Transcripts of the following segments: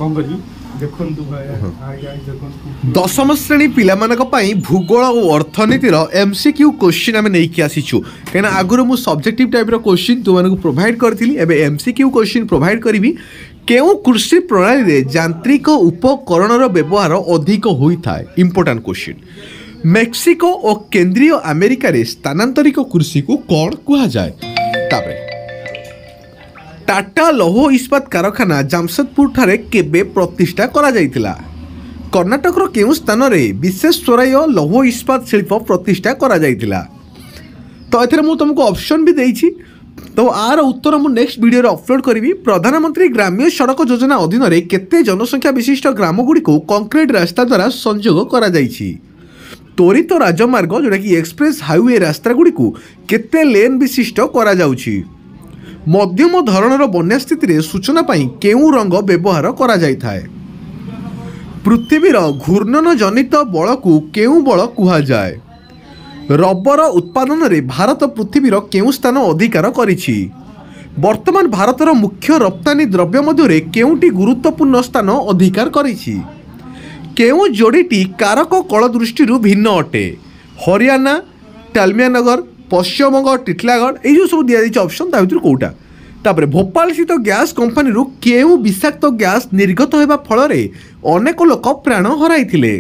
कौन करी देखंतु भाई आइ देखंतु दशम श्रेणी पिलामानक पई भूगोल और अर्थनीतिर एमसीक्यू क्वेश्चन आमे नै कि आसीछु केना आगुरो मु सब्जेक्टिव टाइप रो क्वेश्चन तुमनको प्रोवाइड करथिली एबे एमसीक्यू क्वेश्चन प्रोवाइड करबी केउ कृषि प्रणाली रे यांत्रिक उपकरण रो व्यवहार अधिक होई थाए इंपोर्टेंट क्वेश्चन मेक्सिको और केंद्रीय अमेरिका रे स्थानांतरित कृषि को कौन कहा जाए ताबे टाटा लौह इस्पात कारखाना जामशेदपुर ठारे केबे प्रतिष्ठा करा जाइतिला कर्णाटक रो केउ स्थान रे विश्वेश्वराय लौह इस्पात शिल्प प्रतिष्ठा करा जाइतिला तो एथरे मु तुमको ऑप्शन भी देइछि तो आर उत्तर मु नेक्स्ट वीडियो रे अपलोड करिवि प्रधानमंत्री ग्राम्य सड़क योजना अधीन रे केते जनसंख्या विशिष्ट ग्राम गुडी को कंक्रीट रास्ता द्वारा संयोग करा जाइछि त्वरित राजमार्ग जोटा कि एक्सप्रेस हाईवे रास्ता गुडी को केते लेन विशिष्ट करा जाउछि मध्यम धरणर बन्या स्थिति रे सूचना पाई केउ रंग व्यवहार करा जाय थाए पृथ्वीर घूर्णन जनित बल को केउ बल कुहा जाए रबर उत्पादन रे भारत पृथ्वीर केउ स्थान अधिकार करिछि वर्तमान भारतर मुख्य रप्तानी द्रव्य मध्य केउटी गुरुत्वपूर्ण स्थान अधिकार करिछि केउ जोड़ीटी कारक कल दृष्टि भिन्न अटे हरियाणा टालमियानगर पश्चिमबंग टिटलागढ़ ये सब दिया जाइए ऑप्शन ता भीतर कोटा तापर भोपाल स्थित गैस कंपनी केउ विषाक्त गैस निर्गत होगा फल अनेक लोक प्राण हराइथिले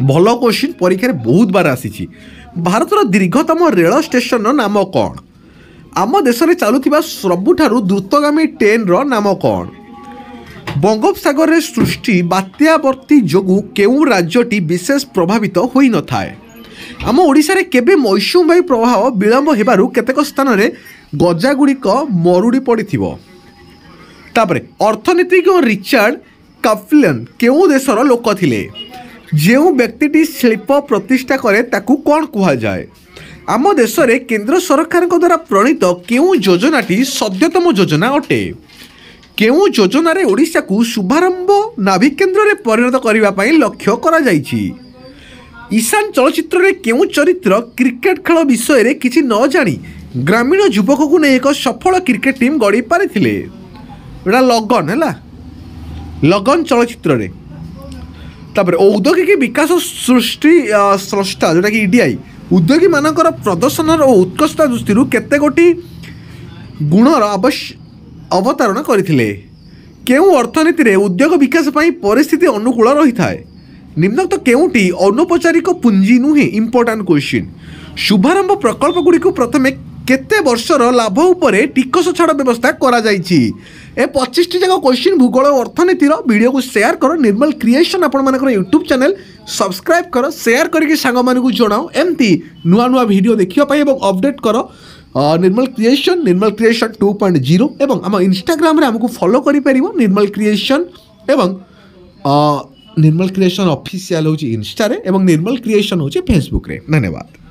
भल क्वेश्चन परीक्षा बहुत बार आसी भारतर दीर्घतम रेल स्टेशन नाम कौन आम देश में चलुवा सबुठारु द्रुतगामी ट्रेन रो नाम कौन बंगोपसागर रे सृष्टि बात्यावर्ती जोगु केउ राज्यटी विशेष प्रभावित होई न थाए आम ओडिशा रे केबे मौसुमी वायु प्रभाव विलंब हेबारु केतेक स्थान रे गजागुड़िक मरुड़ी पड़िथिबो तापरे अर्थनीतिज्ञ रिचार्ड काफ्लिन केउ देशर लोक थिले जेउ व्यक्तिटी शिल्प प्रतिष्ठा करे ताकू कोन कुहा जाए आम देश रे केंद्र सरकार द्वारा प्रणीत केउ योजनाटी सद्यतम योजना अटे केउ योजना रे ओडिशा को शुभारंभ नाभिक केंद्र रे परिणत करबा पई लक्ष्य करा जाइछि ईशान चलचित्र रे केउ चरित्र क्रिकेट खेल विषय रे किछि न जानी ग्रामीण युवक को नहीं एक सफल क्रिकेट टीम गढ़ी पारिथिले एटा लगन है लगन चलचित्र रे तापर औद्योगिक विकास सृष्टि स्रष्टा जोटा कि ईडीआई उद्योगी मानकर प्रदर्शन और उत्कृष्टता दृष्टि केते गोटी गुणर अवतारण करथिले केउ अर्थनीति रे उद्योग विकास पई परिस्थिति अनुकूल रही थाए निम्नोक्त केउटी अनौपचारिक पुंजी नुहे इंपोर्टेंट क्वेश्चन शुभारंभ प्रकल्प गुड़ी को प्रथमे केते वर्षर लाभ उपरे टिकस छाड़ व्यवस्था करा जाइछि ए 25 जाक क्वेश्चन भूगोल और अर्थनीतिर वीडियो को शेयर करो निर्मल क्रिएशन आपण मानकर यूट्यूब चैनल सब्सक्राइब करो शेयर करके सांग मानकु जणाओ एमती नुआ नुआ वीडियो देखिया पाई एवं अपडेट करो निर्मल क्रिएशन 2.0 एवं आम इंस्टाग्राम रे हमकु फॉलो करि परिबो निर्मल क्रिएशन एवं निर्मल क्रिएशन ऑफिशियल होची इंस्टा रे एवं निर्मल क्रिएशन होची फेसबुक रे धन्यवाद।